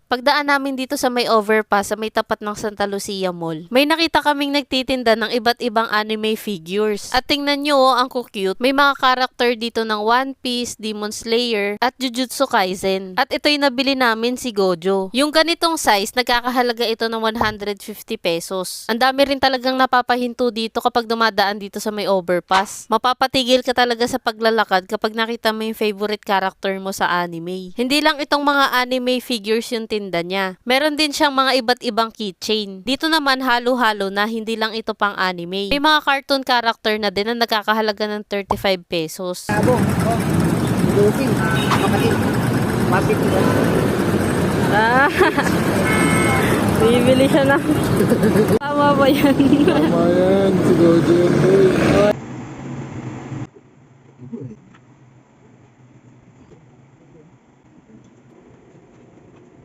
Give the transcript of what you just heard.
Pagdaan namin dito sa may overpass sa may tapat ng Santa Lucia Mall, may nakita kaming nagtitinda ng iba't ibang anime figures. At tingnan nyo ang cute. May mga karakter dito ng One Piece, Demon Slayer, at Jujutsu Kaisen. At ito'y nabili namin si Gojo. Yung ganitong size, nagkakahalaga ito ng 150 pesos. Ang dami rin talagang napapahinto dito kapag dumadaan dito sa may overpass. Mapapatigil ka talaga sa paglalakad kapag nakita mo yung favorite character mo sa anime. Hindi lang itong mga anime figures yung tinda niya. Meron din siyang mga iba't ibang keychain. Dito naman halo-halo na hindi lang ito pang anime. May mga cartoon character na din na nagkakahalaga ng 35 pesos. Lucy, kapatid. Bakit ba? Ah, bibili siya na. Tama ba yan? Tama yan, si Gojo yan, boy.